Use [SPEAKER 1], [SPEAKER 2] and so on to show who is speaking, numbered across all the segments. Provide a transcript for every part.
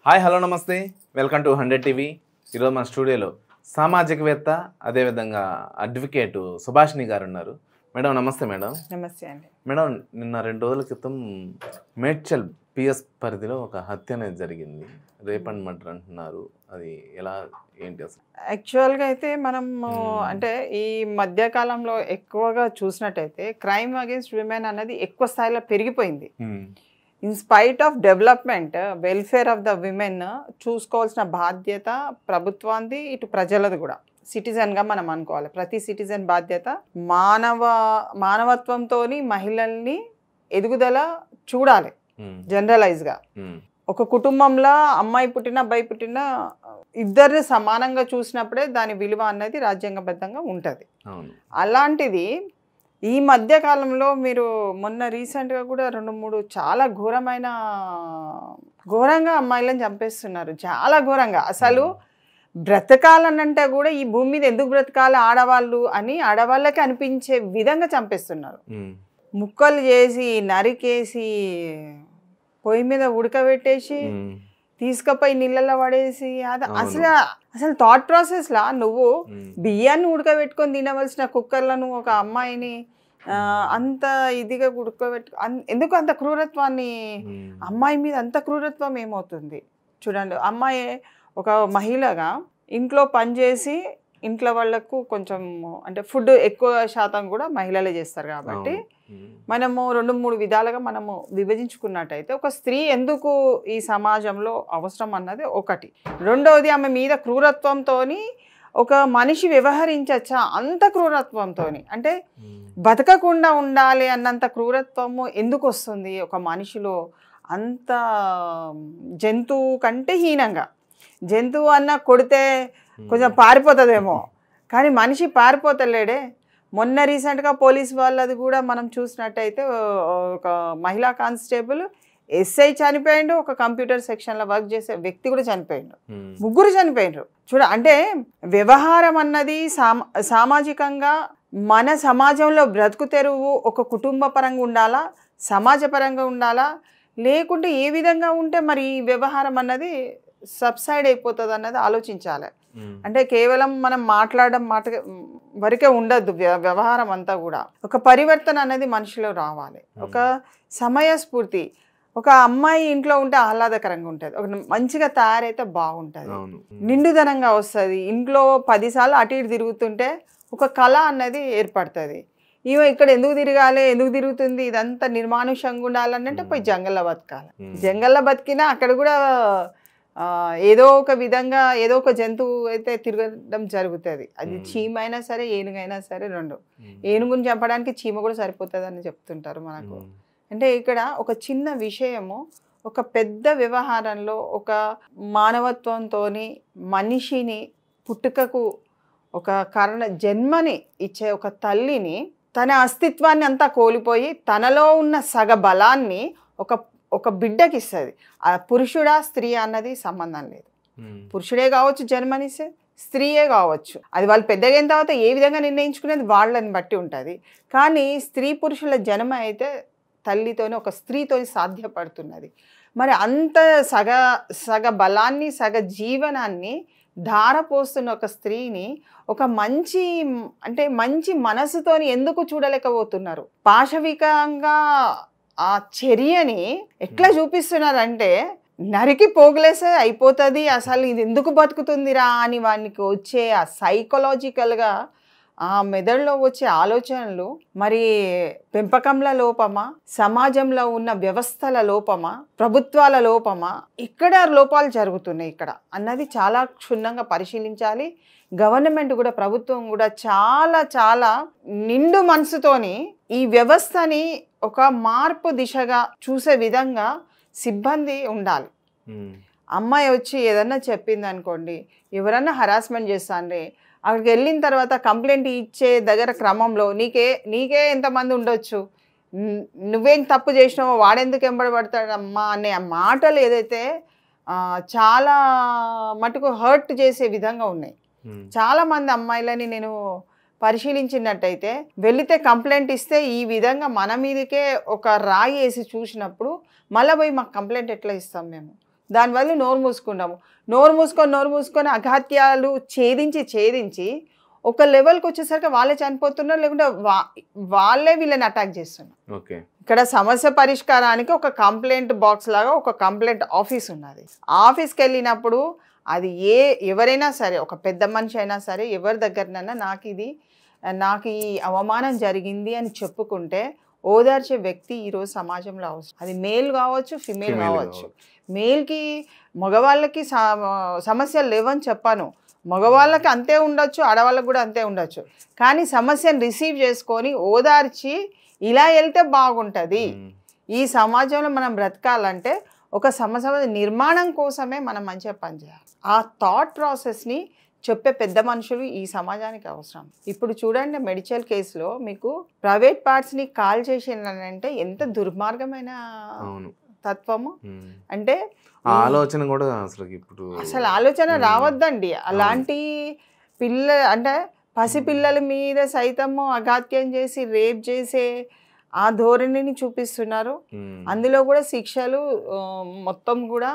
[SPEAKER 1] Hi hello నమస్తే welcome to 100 TV. ఈరోజు మన స్టూడియోలో సామాజికవేత్త అదేవిధంగా అడ్వకేట్ సుభాషిణి గారు ఉన్నారు. మేడం నమస్తే. మేడం
[SPEAKER 2] నమస్తే అండి.
[SPEAKER 1] మేడం నిన్న 2 రోజుల క్రితం మేడ్చల్ పిఎస్ పరిధిలో ఒక హత్య అనేది జరిగింది. రేప్ అండ్ మర్డర్ అంటున్నారు. అది ఎలా ఏంటి అసలు?
[SPEAKER 2] యాక్చువల్గా అయితే మనం అంటే ఈ మధ్యకాలంలో ఎక్కువగా చూసినట్టయితే క్రైమ్ అగేన్స్ట్ విమెన్ అనేది ఎక్కువ స్థాయిలో పెరిగిపోయింది. In spite of development welfare of the women చూసుకోవాల్సిన బాధ్యత ప్రభుత్వానికి, ఇటు ప్రజలది కూడా. సిటిజన్గా మనం అనుకోవాలి, ప్రతి సిటిజన్ బాధ్యత మానవత్వంతో మహిళల్ని ఎదుగుదల చూడాలి. జనరలైజ్గా ఒక కుటుంబంలో అమ్మాయి పుట్టిన అబ్బాయి పుట్టిన ఇద్దరిని సమానంగా చూసినప్పుడే దాని విలువ అనేది రాజ్యాంగబద్ధంగా ఉంటుంది. అలాంటిది ఈ మధ్య కాలంలో మీరు మొన్న రీసెంట్గా కూడా 2-3 చాలా ఘోరంగా అమ్మాయిలను చంపేస్తున్నారు. చాలా ఘోరంగా. అసలు బ్రతకాలనంటే కూడా ఈ భూమి మీద ఎందుకు బ్రతకాలి ఆడవాళ్ళు అని ఆడవాళ్ళకి అనిపించే విధంగా చంపేస్తున్నారు. ముక్కలు చేసి నరికేసి పొయ్యి మీద ఉడకబెట్టేసి తీసుకుపోయి నీళ్ళల్లో పడేసి అసలు థాట్ ప్రాసెస్లా నువ్వు బియ్యాన్ని ఉడకబెట్టుకొని తినవలసిన కుక్కర్లను ఒక అమ్మాయిని అంత ఇదిగా ఎందుకు అంత క్రూరత్వాన్ని అమ్మాయి మీద అంత క్రూరత్వం ఏమవుతుంది చూడండి. అమ్మాయి ఒక మహిళగా ఇంట్లో పనిచేసి ఇంట్లో వాళ్ళకు కొంచెం అంటే ఫుడ్ ఎక్కువ శాతం కూడా మహిళలే చేస్తారు కాబట్టి మనము 2-3 విధాలుగా మనము విభజించుకున్నట్టయితే ఒక స్త్రీ ఎందుకు ఈ సమాజంలో అవసరం అన్నది ఒకటి. రెండవది, ఆమె మీద క్రూరత్వంతో ఒక మనిషి వ్యవహరించచ్చా అంత క్రూరత్వంతో, అంటే బతకకుండా ఉండాలి అన్నంత క్రూరత్వము ఎందుకు వస్తుంది ఒక మనిషిలో అంత జంతువు కంటే హీనంగా. జంతువు అన్న కొడితే కొంచెం పారిపోతుందేమో, కానీ మనిషి పారిపోతలేడే. మొన్న రీసెంట్గా పోలీస్ వాళ్ళది కూడా మనం చూసినట్టయితే ఒక మహిళా కానిస్టేబుల్ ఎస్ఐ చనిపోయిండు, ఒక కంప్యూటర్ సెక్షన్లో వర్క్ చేసే వ్యక్తి కూడా చనిపోయిండు, 3 చనిపోయిండ్రు. అంటే వ్యవహారం అన్నది సామాజికంగా మన సమాజంలో బ్రతుకు తెరువు ఒక కుటుంబ పరంగా ఉండాలా, సమాజ పరంగా ఉండాలా, లేకుంటే ఏ విధంగా ఉంటే మరి ఈ వ్యవహారం అన్నది సబ్సైడ్ అయిపోతుంది అన్నది ఆలోచించాలి. అంటే కేవలం మనం మాట్లాడడం వరకే ఉండద్దు. వ్యవహారం అంతా కూడా ఒక పరివర్తన అనేది మనిషిలో రావాలి. ఒక సమయస్ఫూర్తి. ఒక అమ్మాయి ఇంట్లో ఉంటే ఆహ్లాదకరంగా ఉంటుంది, ఒక మంచిగా తయారైతే బాగుంటుంది, నిండుదనంగా వస్తుంది. ఇంట్లో 10 సార్లు అటు ఇటు తిరుగుతుంటే ఒక కళ అన్నది ఏర్పడుతుంది. ఇవో ఇక్కడ ఎందుకు తిరగాలి, ఎందుకు తిరుగుతుంది, ఇదంతా నిర్మానుషంగా ఉండాలనంటే పోయి జంగల్లో బతకాలి. జంగల్లో బతికినా అక్కడ కూడా ఏదో ఒక విధంగా ఏదో ఒక జంతువు అయితే తిరగడం జరుగుతుంది. అది చీమ అయినా సరే ఏనుగైనా సరే, 2 ఏనుగుని చంపడానికి చీమ కూడా సరిపోతుంది అని చెప్తుంటారు మనకు. అంటే ఇక్కడ ఒక చిన్న విషయము ఒక పెద్ద వ్యవహారంలో ఒక మానవత్వంతో మనిషిని పుట్టుకకు ఒక జన్మని ఇచ్చే ఒక తల్లిని తన అస్తిత్వాన్ని అంతా కోల్పోయి తనలో ఉన్న సగ బలాన్ని ఒక బిడ్డకి ఇస్తుంది. ఆ పురుషుడా స్త్రీ అన్నది సంబంధం లేదు. పురుషుడే కావచ్చు జన్మనిస్తే, స్త్రీయే కావచ్చు. అది వాళ్ళు పెద్దగా అయిన తర్వాత ఏ విధంగా నిర్ణయించుకునేది వాళ్ళని బట్టి ఉంటుంది. కానీ స్త్రీ పురుషుల జన్మ అయితే తల్లితోనే ఒక స్త్రీతోని సాధ్యపడుతున్నది. మరి అంత సగ బలాన్ని సగ జీవనాన్ని ధారపోస్తున్న ఒక స్త్రీని ఒక మంచి మనసుతోని ఎందుకు చూడలేకపోతున్నారు? పాశవికంగా ఆ చర్యని ఎట్లా చూపిస్తున్నారంటే నరికి పోగులేసే అయిపోతుంది, అసలు ఇది ఎందుకు బతుకుతుందిరా అని వానికి వచ్చే ఆ సైకలాజికల్గా ఆ మెదడులో వచ్చే ఆలోచనలు మరి పెంపకంల లోపమా, సమాజంలో ఉన్న వ్యవస్థల లోపమా, ప్రభుత్వాల లోపమా, ఇక్కడ లోపాలు జరుగుతున్నాయి ఇక్కడ అన్నది చాలా క్షుణ్ణంగా పరిశీలించాలి. గవర్నమెంట్ కూడా, ప్రభుత్వం కూడా చాలా నిండు మనసుతోని ఈ వ్యవస్థని ఒక మార్పు దిశగా చూసే విధంగా సిబ్బంది ఉండాలి. అమ్మాయి వచ్చి ఏదన్నా చెప్పింది అనుకోండి, ఎవరన్నా హరాస్మెంట్ చేస్తాండ్రే, అక్కడికి వెళ్ళిన తర్వాత కంప్లైంట్ ఇచ్చే దగ్గర క్రమంలో నీకే ఎంతమంది ఉండొచ్చు, నువ్వేం తప్పు చేసినావో వాడెందుకు ఎంబడబడతాడమ్మా అనే మాటలు ఏదైతే చాలా మటుకు హర్ట్ చేసే విధంగా ఉన్నాయి. చాలామంది అమ్మాయిలని నేను పరిశీలించినట్టయితే వెళితే కంప్లైంట్ ఇస్తే ఈ విధంగా మన మీదకే ఒక రాయి వేసి చూసినప్పుడు మళ్ళీ పోయి మాకు కంప్లైంట్ ఎట్లా ఇస్తాం మేము, దానివల్ల నోరు మూసుకొని అఘాత్యాలు ఛేదించి ఒక లెవెల్కి వచ్చేసరికి వాళ్ళే చనిపోతున్నారు, లేకుంటే వాళ్ళే వీళ్ళని అటాక్ చేస్తున్నారు.
[SPEAKER 1] ఓకే.
[SPEAKER 2] ఇక్కడ సమస్య పరిష్కారానికి ఒక కంప్లైంట్ బాక్స్ లాగా ఒక కంప్లైంట్ ఆఫీస్ ఉన్నది. ఆఫీస్కి వెళ్ళినప్పుడు అది ఎవరైనా సరే, ఒక పెద్ద మనిషి అయినా సరే, ఎవరి దగ్గరనైనా నాకు ఈ అవమానం జరిగింది అని చెప్పుకుంటే ఓదార్చే వ్యక్తి ఈరోజు సమాజంలో అవసరం. అది మేల్ కావచ్చు, ఫిమేల్ కావచ్చు. మేల్కి మగవాళ్ళకి సమస్యలు లేవని చెప్పాను, మగవాళ్ళకి అంతే ఉండొచ్చు, ఆడవాళ్ళకి కూడా అంతే ఉండొచ్చు. కానీ సమస్యను రిసీవ్ చేసుకొని ఓదార్చి ఇలా వెళ్తే బాగుంటుంది. ఈ సమాజంలో మనం బ్రతకాలంటే ఒక సమస్య నిర్మాణం కోసమే మనం మంచిగా పనిచేయాలి. ఆ థాట్ ప్రాసెస్ని చెప్పే పెద్ద మనుషులు ఈ సమాజానికి అవసరం. ఇప్పుడు చూడండి, మెడికల్ కేసులో మీకు ప్రైవేట్ పార్ట్స్ని కాల్ చేసిందంటే ఎంత దుర్మార్గమైన తత్వము. అంటే
[SPEAKER 1] ఆలోచన కూడా అసలు
[SPEAKER 2] ఆలోచన రావద్దండి. అలాంటి అంటే పసిపిల్లల మీద సైతము అఘాత్యం చేసి రేప్ చేసే ఆ ధోరణిని చూపిస్తున్నారు. అందులో కూడా శిక్షలు మొత్తం కూడా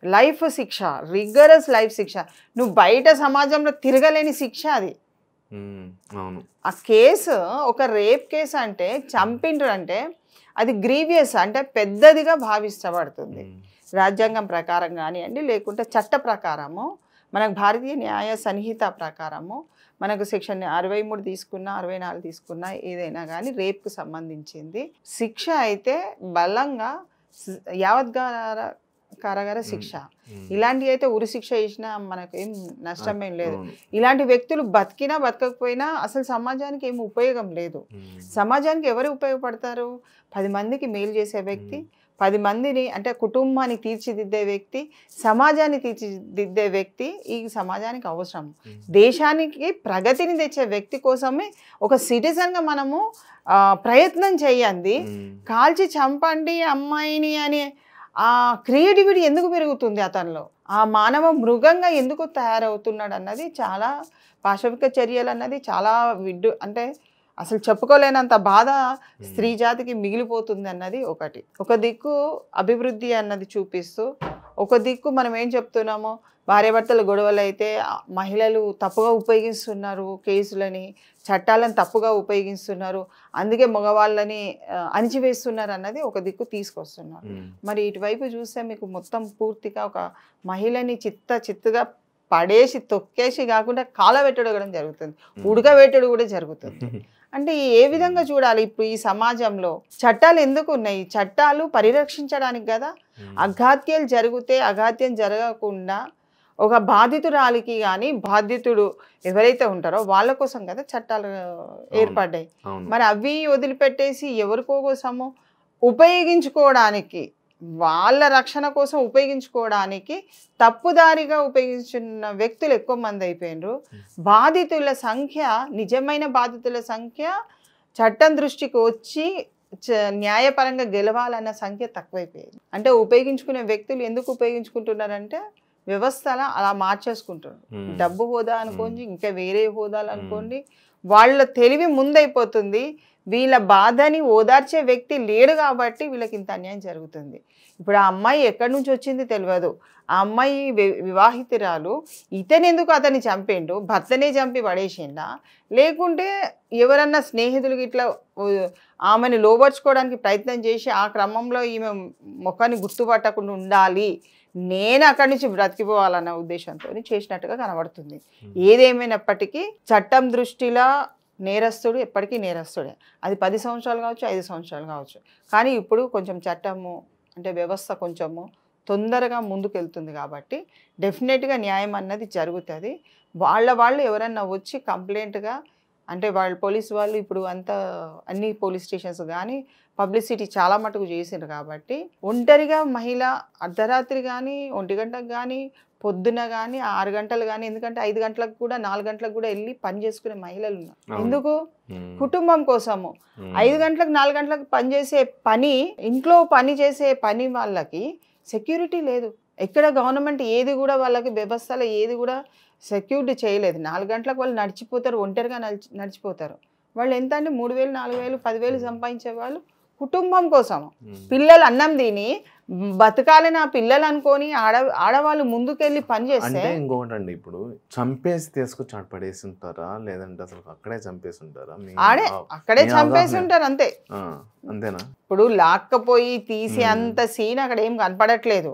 [SPEAKER 2] లైఫ్ శిక్ష, రిగరస్ లైఫ్ శిక్ష. నువ్వు బయట సమాజంలో తిరగలేని శిక్ష అది. ఆ కేసు ఒక రేప్ కేసు అంటే, చంపిండ్రు అంటే అది గ్రీవియస్, అంటే పెద్దదిగా భావించబడుతుంది. రాజ్యాంగం ప్రకారం కానివ్వండి, లేకుంటే చట్ట ప్రకారము, మనకు భారతీయ న్యాయ సంహిత ప్రకారము మనకు సెక్షన్ 63 తీసుకున్నా, 64 తీసుకున్నా, ఏదైనా కానీ రేప్కు సంబంధించింది శిక్ష అయితే బలంగా కారాగార శిక్ష. ఇలాంటివి అయితే ఉరి శిక్ష చేసినా మనకు ఏం నష్టమేం లేదు. ఇలాంటి వ్యక్తులు బతికినా బతకకపోయినా అసలు సమాజానికి ఏం ఉపయోగం లేదు. సమాజానికి ఎవరు ఉపయోగపడతారు? 10 మందికి మేలు చేసే వ్యక్తి, 10 మందిని అంటే కుటుంబాన్ని తీర్చిదిద్దే వ్యక్తి, సమాజాన్ని తీర్చిదిద్దే వ్యక్తి ఈ సమాజానికి అవసరం. దేశానికి ప్రగతిని తెచ్చే వ్యక్తి కోసమే ఒక సిటిజన్గా మనము ప్రయత్నం చేయండి. కాల్చి చంపండి అమ్మాయిని అనే ఆ క్రియేటివిటీ ఎందుకు పెరుగుతుంది అతనిలో? ఆ మానవ మృగంగా ఎందుకు తయారవుతున్నాడు అన్నది చాలా పాశవిక చర్యలు అన్నది చాలా అంటే అసలు చెప్పుకోలేనంత బాధ స్త్రీ జాతికి మిగిలిపోతుంది అన్నది ఒకటి. ఒక దిక్కు అభివృద్ధి అన్నది చూపిస్తూ, ఒక దిక్కు మనం ఏం చెప్తున్నామో భార్యాభర్తల గొడవలు అయితే మహిళలు తప్పుగా ఉపయోగిస్తున్నారు, కేసులని చట్టాలను తప్పుగా ఉపయోగిస్తున్నారు, అందుకే మగవాళ్ళని అణిచివేస్తున్నారు అన్నది ఒక దిక్కు తీసుకొస్తున్నారు. మరి ఇటువైపు చూస్తే మీకు మొత్తం పూర్తిగా ఒక మహిళని చిత్తుగా పడేసి తొక్కేసి కాకుండా కాలబెట్టడం కూడా జరుగుతుంది, ఉడకబెట్టడం కూడా జరుగుతుంది. అంటే ఏ విధంగా చూడాలి? ఇప్పుడు ఈ సమాజంలో చట్టాలు ఎందుకు ఉన్నాయి? చట్టాలు పరిరక్షించడానికి కదా. అఘాత్యం జరగకుండా ఒక బాధితురాలికి కానీ బాధితుడు ఎవరైతే ఉంటారో వాళ్ళ కోసం కదా చట్టాలు ఏర్పడ్డాయి. మరి అవి వదిలిపెట్టేసి ఎవరికో కోసము ఉపయోగించుకోవడానికి, వాళ్ళ రక్షణ కోసం ఉపయోగించుకోవడానికి తప్పుదారిగా ఉపయోగించున్న వ్యక్తులు ఎక్కువ మంది అయిపోయినారు. బాధితుల సంఖ్య, నిజమైన బాధితుల సంఖ్య చట్టం దృష్టికి వచ్చి న్యాయపరంగా గెలవాలన్న సంఖ్య తక్కువైపోయింది. అంటే ఉపయోగించుకునే వ్యక్తులు ఎందుకు ఉపయోగించుకుంటున్నారంటే వ్యవస్థల అలా మార్చేసుకుంటున్నారు. డబ్బు హోదా అనుకోండి, ఇంకా వేరే హోదాలు అనుకోండి, వాళ్ళ తెలివి ముందైపోతుంది. వీళ్ళ బాధని ఓదార్చే వ్యక్తి లేడు కాబట్టి వీళ్ళకి ఇంత అన్యాయం జరుగుతుంది. ఇప్పుడు ఆ అమ్మాయి ఎక్కడి నుంచి వచ్చింది తెలియదు. ఆ అమ్మాయి వివాహితురాలు, ఇతనెందుకు అతన్ని చంపిండు? భర్తనే చంపి పడేసిండా? లేకుంటే ఎవరన్నా స్నేహితులకి ఇట్లా ఆమెను లోబర్చుకోవడానికి ప్రయత్నం చేసి ఆ క్రమంలో ఈమె ముఖాన్ని గుర్తుపట్టకుండా ఉండాలి, నేను అక్కడి నుంచి బ్రతికిపోవాలన్న ఉద్దేశంతో చేసినట్టుగా కనబడుతుంది. ఏదేమైనప్పటికీ చట్టం దృష్టిలో నేరస్తుడు ఎప్పటికీ నేరస్తుడే. అది 10 సంవత్సరాలు కావచ్చు, 5 సంవత్సరాలు కావచ్చు. కానీ ఇప్పుడు కొంచెం చట్టము అంటే వ్యవస్థ కొంచెము తొందరగా ముందుకు వెళ్తుంది కాబట్టి డెఫినెట్గా న్యాయం అన్నది జరుగుతుంది. వాళ్ళు ఎవరన్నా వచ్చి కంప్లైంట్గా అంటే పోలీసు వాళ్ళు ఇప్పుడు అంతా అన్ని పోలీస్ స్టేషన్స్ కానీ పబ్లిసిటీ చాలా మటుకు చేసిండ్రు కాబట్టి ఒంటరిగా మహిళ అర్ధరాత్రి కానీ 1 గంటకు కానీ పొద్దున కానీ 6 గంటలు కానీ, ఎందుకంటే 5 గంటలకు కూడా 4 గంటలకు కూడా వెళ్ళి పని చేసుకునే మహిళలు ఉన్నారు. ఎందుకు? కుటుంబం కోసము. 5 గంటలకు 4 గంటలకు పనిచేసే ఇంట్లో పని చేసే పని వాళ్ళకి సెక్యూరిటీ లేదు. ఎక్కడ గవర్నమెంట్ ఏది కూడా వాళ్ళకి వ్యవస్థలో ఏది కూడా సెక్యూరిటీ చేయలేదు. 4 గంటలకు వాళ్ళు నడిచిపోతారు, ఒంటరిగా నడిచిపోతారు. వాళ్ళు ఎంత అంటే 3,000, 4,000, 10,000 సంపాదించే వాళ్ళు కుటుంబం కోసం, పిల్లలు అన్నం తిని బతకాలని ఆ పిల్లలు అనుకొని ఆడవాళ్ళు ముందుకెళ్ళి పని చేస్తే
[SPEAKER 1] అంటే ఇంకొకటి అండి, ఇప్పుడు చంపేసి తీసుకొచ్చి ఆడ పడేసి ఉంటారా లేదంటే అసలు అక్కడే చంపేసి ఉంటారా?
[SPEAKER 2] అక్కడే చంపేసి ఉంటారు అంతే.
[SPEAKER 1] అంతేనా?
[SPEAKER 2] ఇప్పుడు లాక్కపోయి తీసి అంత సీన్ అక్కడ ఏం కనపడట్లేదు.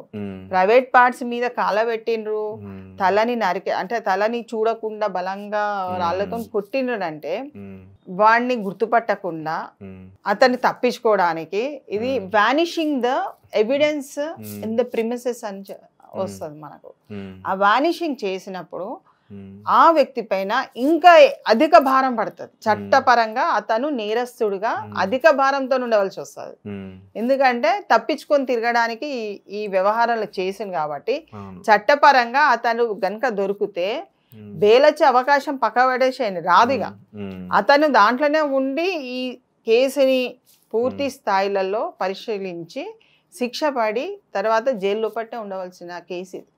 [SPEAKER 2] ప్రైవేట్ పార్ట్స్ మీద కాలబెట్టిండ్రు, తలని అంటే తలని చూడకుండా బలంగా రాళ్లతో కొట్టిండ్రు అంటే వాడిని గుర్తుపట్టకుండా అతన్ని తప్పించుకోవడానికి ఇది vanishing the evidence in the premises అని వస్తుంది మనకు. ఆ వానిషింగ్ చేసినప్పుడు ఆ వ్యక్తి పైన ఇంకా అధిక భారం పడుతుంది. చట్టపరంగా అతను నేరస్తుడుగా అధిక భారంతో ఉండవలసి వస్తుంది. ఎందుకంటే తప్పించుకొని తిరగడానికి ఈ వ్యవహారాలు చేసింది కాబట్టి చట్టపరంగా అతను గనక దొరికితే బేలొచ్చే అవకాశం పక్కబడేసేయండి రాదుగా. అతను దాంట్లోనే ఉండి ఈ కేసుని పూర్తి స్థాయిలలో పరిశీలించి శిక్ష పడి తర్వాత జైల్లో పట్టే ఉండవలసిన కేసు ఇది.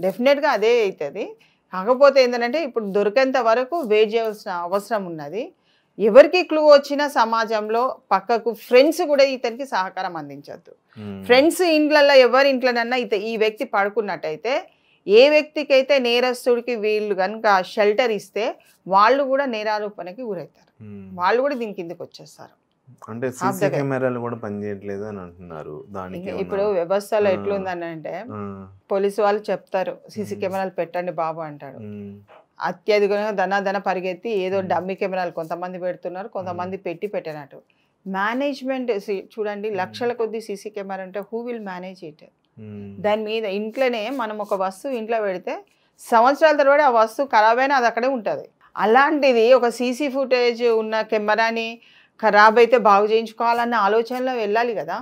[SPEAKER 2] డెఫినెట్గా అదే అవుతుంది. కాకపోతే ఏంటంటే ఇప్పుడు దొరికేంత వరకు వెయిట్ చేయాల్సిన అవసరం ఉన్నది. ఎవరికి క్లూ వచ్చినా సమాజంలో పక్కకు ఫ్రెండ్స్ కూడా ఇతనికి సహకారం అందించద్దు. ఫ్రెండ్స్ ఇంట్లలో ఎవరి ఇంట్లోనన్నా ఈ వ్యక్తి పడుకున్నట్టయితే ఏ వ్యక్తికి అయితే నేరస్తుడికి వీళ్ళు కనుక షెల్టర్ ఇస్తే వాళ్ళు కూడా నేరారోపణకి గురవుతారు. వాళ్ళు కూడా దీని కిందకి వచ్చేస్తారు.
[SPEAKER 1] అంటే సీసీ కెమెరాలు కూడా పనిచేయట్లేదు అని అంటున్నారు. దానికి
[SPEAKER 2] ఇప్పుడు వ్యవస్థలో ఎట్లుందని అంటే పోలీసు వాళ్ళు చెప్తారు సీసీ కెమెరాలు పెట్టండి బాబు అంటాడు. అత్యధికంగా ధన పరిగెత్తి ఏదో డమ్మీ కెమెరాలు కొంతమంది పెడుతున్నారు, కొంతమంది పెట్టినట్టు. మేనేజ్మెంట్ చూడండి, లక్షల కొద్ది సీసీ కెమెరా అంటే హూ విల్ మేనేజ్ ఇట్? దాని మీద ఇంట్లోనే మనం ఒక వస్తువు ఇంట్లో పెడితే సంవత్సరాల తర్వాత ఆ వస్తువు ఖరాబ్ అయినా అది అక్కడే ఉంటుంది. అలాంటిది ఒక సీసీ ఫుటేజ్ ఉన్న కెమెరాని ఖరాబ్ అయితే బాగు చేయించుకోవాలన్న ఆలోచనలో వెళ్ళాలి కదా.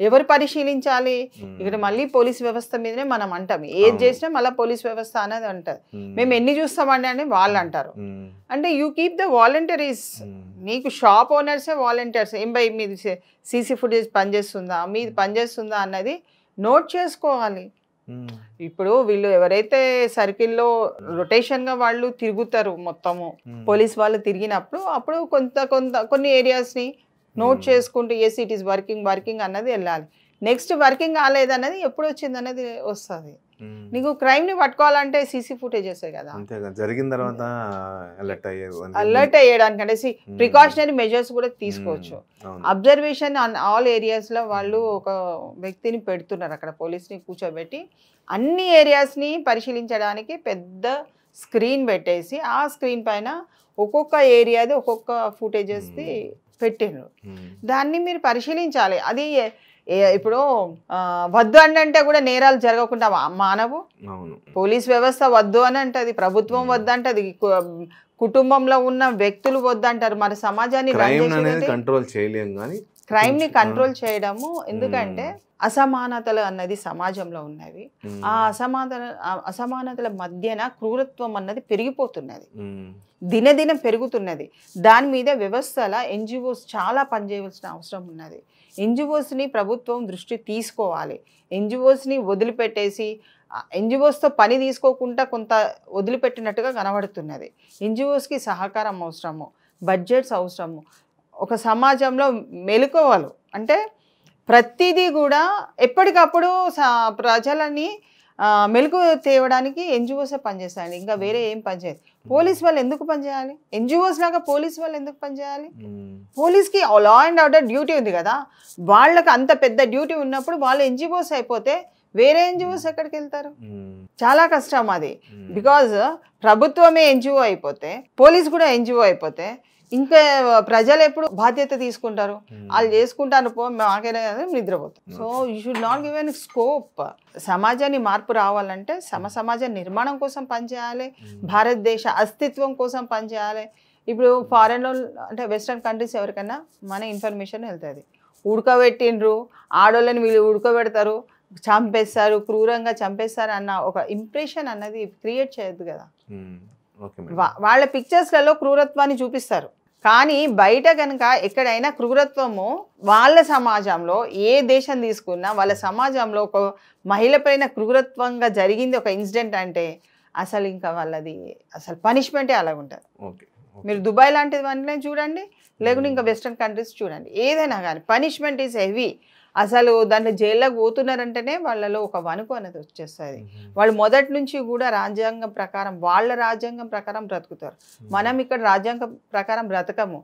[SPEAKER 2] ఎవరు పరిశీలించాలి? ఇక్కడ మళ్ళీ పోలీస్ వ్యవస్థ మీదనే మనం అంటాం. ఏది చేసినా మళ్ళీ పోలీస్ వ్యవస్థ అనేది అంటారు. మేము ఎన్ని చూస్తామండి అని వాళ్ళు అంటారు. అంటే యూ కీప్ ద వాలంటీర్స్. మీకు షాప్ ఓనర్సే వాలంటీర్స్. ఏం బై మీది సీసీ ఫుటేజ్ పనిచేస్తుందా, మీది పనిచేస్తుందా అన్నది నోట్ చేసుకోవాలి. ఇప్పుడు వీళ్ళు ఎవరైతే సర్కిల్లో రొటేషన్గా వాళ్ళు తిరుగుతారు మొత్తము పోలీస్ వాళ్ళు తిరిగినప్పుడు అప్పుడు కొన్ని ఏరియాస్ని నోట్ చేసుకుంటూ ఎస్ ఇట్ ఈస్ వర్కింగ్ అన్నది వెళ్ళాలి. నెక్స్ట్ వర్కింగ్ కాలేదన్నది ఎప్పుడు వచ్చింది అనేది వస్తుంది. నీకు క్రైమ్ని పట్టుకోవాలంటే సీసీ ఫుటేజెస్ కదా.
[SPEAKER 1] జరిగిన తర్వాత
[SPEAKER 2] అలర్ట్ అయ్యడానికి అంటే ప్రికాషనరీ మెజర్స్ కూడా తీసుకోవచ్చు. అబ్జర్వేషన్ ఆల్ ఏరియాస్లో వాళ్ళు ఒక వ్యక్తిని పెడుతున్నారు అక్కడ, పోలీస్ని కూర్చోబెట్టి అన్ని ఏరియాస్ని పరిశీలించడానికి పెద్ద స్క్రీన్ పెట్టేసి ఆ స్క్రీన్ పైన ఒక్కొక్క ఏరియాది ఒక్కొక్క ఫుటేజెస్ది పెట్టిండ్రు. దాన్ని మీరు పరిశీలించాలి. అది ఇప్పుడు వద్దు అంటే కూడా నేరాలు జరగకుండా మానవు. పోలీస్ వ్యవస్థ వద్దు అని అంటది, ప్రభుత్వం వద్దంటది, కుటుంబంలో ఉన్న వ్యక్తులు వద్దంటారు. మరి సమాజాన్ని క్రైమ్ని కంట్రోల్ చేయడము. ఎందుకంటే అసమానతలు అన్నది సమాజంలో ఉన్నవి. ఆ అసమానతల మధ్యన క్రూరత్వం అన్నది పెరిగిపోతున్నది, దినదినం పెరుగుతున్నది. దాని మీద వ్యవస్థల ఎన్జిఓస్ చాలా పనిచేయవలసిన అవసరం ఉన్నది. ఎన్జిఓస్ని ప్రభుత్వం దృష్టి తీసుకోవాలి. ఎన్జిఓస్ని వదిలిపెట్టేసి ఎన్జిఓస్తో పని తీసుకోకుండా కొంత వదిలిపెట్టినట్టుగా కనబడుతున్నది. ఎన్జిఓస్కి సహకారం అవసరము, బడ్జెట్స్ అవసరము. ఒక సమాజంలో మెలకువలు అంటే ప్రతిదీ కూడా ఎప్పటికప్పుడు ప్రజలని మెలకు తేవడానికి ఎన్జిఓసే పనిచేస్తాయండి. ఇంకా వేరే ఏం పనిచేయదు. పోలీస్ వాళ్ళు ఎందుకు పనిచేయాలి? ఎన్జిఓస్ లాగా పోలీస్ వాళ్ళు ఎందుకు పనిచేయాలి? పోలీస్కి లా అండ్ ఆర్డర్ డ్యూటీ ఉంది కదా. వాళ్ళకి అంత పెద్ద డ్యూటీ ఉన్నప్పుడు వాళ్ళు ఎన్జిఓస్ అయిపోతే వేరే ఎన్జిఓస్ ఎక్కడికి వెళ్తారు? చాలా కష్టం అది. బికాజ్ ప్రభుత్వమే ఎన్జిఓ అయిపోతే, పోలీస్ కూడా ఎన్జిఓ అయిపోతే ఇంకా ప్రజలు ఎప్పుడు బాధ్యత తీసుకుంటారు? వాళ్ళు చేసుకుంటారు పో, మాకేనే నిద్రపోతారు. So you should not give an scope. సమాజాన్ని మార్పు రావాలంటే సమాజ నిర్మాణం కోసం పనిచేయాలి, భారతదేశ అస్తిత్వం కోసం పనిచేయాలి. ఇప్పుడు ఫారెన్ అంటే వెస్ట్రన్ కంట్రీస్ ఎవరికైనా మన ఇన్ఫర్మేషన్ వెళ్తుంది. ఉడకబెట్టిండ్రు, ఆడోళ్ళని వీళ్ళు ఉడకబెడతారు, చంపేస్తారు, క్రూరంగా చంపేస్తారు అన్న ఒక ఇంప్రెషన్ అన్నది క్రియేట్ చేయొద్దు కదా. వాళ్ళ పిక్చర్స్లలో క్రూరత్వాన్ని చూపిస్తారు, కానీ బయట కనుక ఎక్కడైనా క్రూరత్వము వాళ్ళ సమాజంలో ఏ దేశం తీసుకున్నా వాళ్ళ సమాజంలో ఒక మహిళ పైన క్రూరత్వంగా జరిగింది ఒక ఇన్సిడెంట్ అంటే అసలు ఇంకా వాళ్ళది అసలు పనిష్మెంటే అలాగ ఉంటుంది. మీరు దుబాయ్ లాంటిది చూడండి, లేకుంటే ఇంకా వెస్ట్రన్ కంట్రీస్ చూడండి, ఏదైనా కానీ పనిష్మెంట్ ఈజ్ హెవీ. అసలు దాంట్లో జైల్లోకి పోతున్నారంటేనే వాళ్ళలో ఒక వణుకు అనేది వచ్చేస్తుంది. వాళ్ళు మొదటి నుంచి కూడా రాజ్యాంగం ప్రకారం వాళ్ళ రాజ్యాంగం ప్రకారం బ్రతుకుతారు. మనం ఇక్కడ రాజ్యాంగం ప్రకారం బ్రతకము.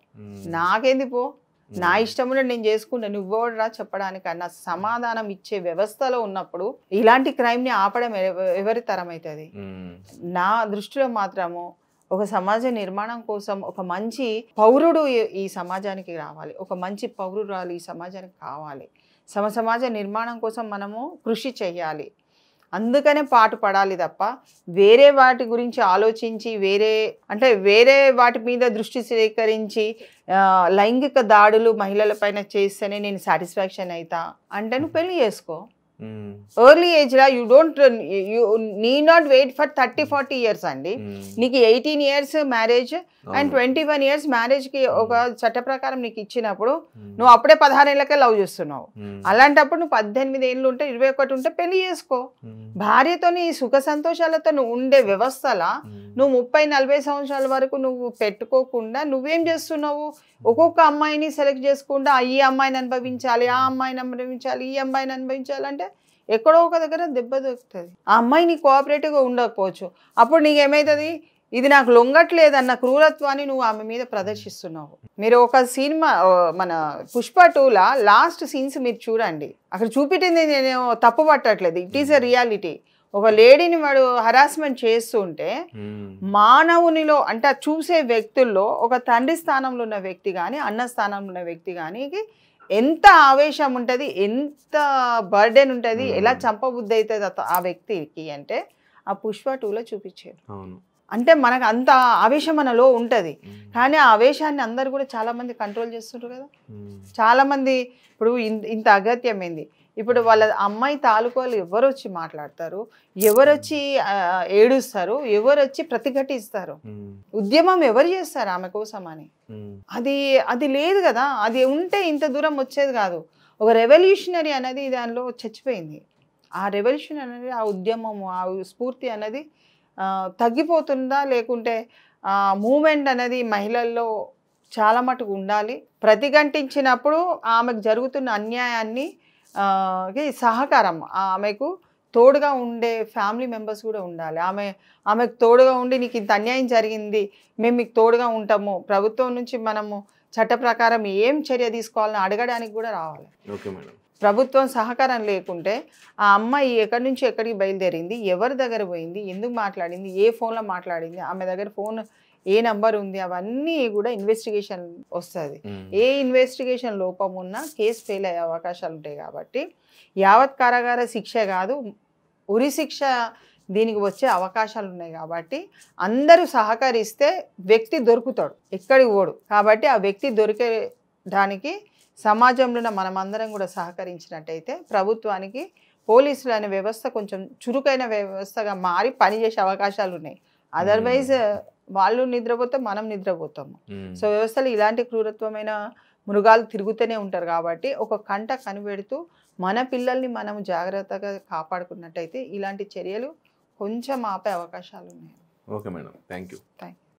[SPEAKER 2] నాకేంది పో, నా ఇష్టమున నేను చేసుకుంటా, నువ్వెవడురా చెప్పడానికి అన్న సమాధానం ఇచ్చే వ్యవస్థలో ఉన్నప్పుడు ఇలాంటి క్రైమ్ని ఆపడం ఎవరి తరం అవుతుంది? నా దృష్టిలో మాత్రము ఒక సమాజ నిర్మాణం కోసం ఒక మంచి పౌరుడు ఈ సమాజానికి రావాలి, ఒక మంచి పౌరురాలు ఈ సమాజానికి కావాలి. సమాజ నిర్మాణం కోసం మనము కృషి చేయాలి, అందుకనే పాటు పడాలి తప్ప వేరే వాటి గురించి ఆలోచించి వేరే వాటి మీద దృష్టి సేకరించి లైంగిక దాడులు మహిళల పైన చేస్తేనే నేను సాటిస్ఫాక్షన్ అవుతా అంటే నువ్వు పెళ్లి చేసుకో. ఎర్లీ ఏజ్ లా you need not wait for 30-40 years అండి. నీకు 18 years మ్యారేజ్ అండ్ 21 years మ్యారేజ్కి ఒక చట్ట ప్రకారం నీకు ఇచ్చినప్పుడు నువ్వు అప్పుడే 16 ఏళ్ళకే లవ్ చేస్తున్నావు. అలాంటప్పుడు నువ్వు 18 ఏళ్ళు ఉంటే 21 ఉంటే పెళ్లి చేసుకో. భార్యతో నీ సుఖ సంతోషాలతో నువ్వు ఉండే వ్యవస్థలా నువ్వు 30-40 సంవత్సరాల వరకు నువ్వు పెట్టుకోకుండా నువ్వేం చేస్తున్నావు? ఒక్కొక్క అమ్మాయిని సెలెక్ట్ చేసుకుంటా ఈ అమ్మాయిని అనుభవించాలి, ఆ అమ్మాయిని అనుభవించాలి, ఈ అమ్మాయిని అనుభవించాలంటే ఎక్కడో ఒక దగ్గర దెబ్బ దొరుకుతుంది. ఆ అమ్మాయి నీ కోఆపరేటివ్గా ఉండకపోవచ్చు. అప్పుడు నీకేమవుతుంది? ఇది నాకు లొంగట్లేదన్న క్రూరత్వాన్ని నువ్వు ఆమె మీద ప్రదర్శిస్తున్నావు. మీరు ఒక సినిమా మన పుష్ప 2లా లాస్ట్ సీన్స్ మీరు చూడండి, అక్కడ చూపించింది నేను తప్పు పట్టట్లేదు, ఇట్ ఈస్ ఎ రియాలిటీ. ఒక లేడీని వాడు హరాస్మెంట్ చేస్తుంటే మానవునిలో అంటే చూసే వ్యక్తుల్లో ఒక తండ్రి స్థానంలో ఉన్న వ్యక్తి కానీ అన్న స్థానంలో ఉన్న వ్యక్తి కానీ ఎంత ఆవేశం ఉంటుంది, ఎంత బర్డెన్ ఉంటుంది, ఎలా చంపబుద్ధి అవుతుంది ఆ వ్యక్తికి అంటే ఆ పుష్ప 2లో చూపించారు. అంటే మనకు అంత ఆవేశం మనలో ఉంటుంది, కానీ ఆ ఆవేశాన్ని అందరు కూడా చాలామంది కంట్రోల్ చేస్తుంటారు కదా. చాలామంది ఇప్పుడు ఇంత అగత్యమైంది. ఇప్పుడు వాళ్ళ అమ్మాయి తాలూకాలు ఎవరు వచ్చి మాట్లాడతారు, ఎవరు వచ్చి ఏడుస్తారు, ఎవరు వచ్చి ప్రతిఘటిస్తారు, ఉద్యమం ఎవరు చేస్తారు ఆమె కోసం అని? అది లేదు కదా. అది ఉంటే ఇంత దూరం వచ్చేది కాదు. ఒక రెవల్యూషనరీ అనేది దానిలో చచ్చిపోయింది. ఆ రెవల్యూషన్ అనేది, ఆ ఉద్యమము, ఆ స్ఫూర్తి అనేది తగ్గిపోతుందా, లేకుంటే మూమెంట్ అనేది మహిళల్లో చాలా మటుకు ఉండాలి. ప్రతిఘటించినప్పుడు ఆమెకు జరుగుతున్న అన్యాయాన్ని సహకారం, ఆమెకు తోడుగా ఉండే ఫ్యామిలీ మెంబర్స్ కూడా ఉండాలి. ఆమెకు తోడుగా ఉండి నీకు ఇంత అన్యాయం జరిగింది, మేము మీకు తోడుగా ఉంటాము, ప్రభుత్వం నుంచి మనము చట్ట ప్రకారం ఏం చర్య తీసుకోవాలని అడగడానికి కూడా రావాలి. ప్రభుత్వం సహకారం లేకుంటే ఆ అమ్మాయి ఎక్కడి నుంచి ఎక్కడికి బయలుదేరింది, ఎవరి దగ్గర పోయింది, ఎందుకు మాట్లాడింది, ఏ ఫోన్లో మాట్లాడింది, ఆమె దగ్గర ఫోన్ ఏ నంబర్ ఉంది, అవన్నీ కూడా ఇన్వెస్టిగేషన్ వస్తుంది. ఏ ఇన్వెస్టిగేషన్ లోపం ఉన్నా కేసు ఫెయిల్ అయ్యే అవకాశాలు ఉంటాయి. కాబట్టి యావత్ కారాగార శిక్ష కాదు, ఉరి శిక్ష దీనికి వచ్చే అవకాశాలు ఉన్నాయి. కాబట్టి అందరూ సహకరిస్తే వ్యక్తి దొరుకుతాడు, ఎక్కడికి పోడు. కాబట్టి ఆ వ్యక్తి దొరికే దానికి సమాజంలో మనమందరం కూడా సహకరించినట్టయితే ప్రభుత్వానికి పోలీసులు అనే వ్యవస్థ కొంచెం చురుకైన వ్యవస్థగా మారి పనిచేసే అవకాశాలు ఉన్నాయి. అదర్వైజ్ వాళ్ళు నిద్రపోతే మనం నిద్రపోతాము. సో వ్యవస్థలో ఇలాంటి క్రూరత్వమైన మృగాలు తిరుగుతూనే ఉంటారు. కాబట్టి ఒక కంట కనిపెడుతూ మన పిల్లల్ని మనం జాగ్రత్తగా కాపాడుకున్నట్టయితే ఇలాంటి చర్యలు కొంచెం ఆపే అవకాశాలు ఉన్నాయి.
[SPEAKER 1] Okay madam, thank you.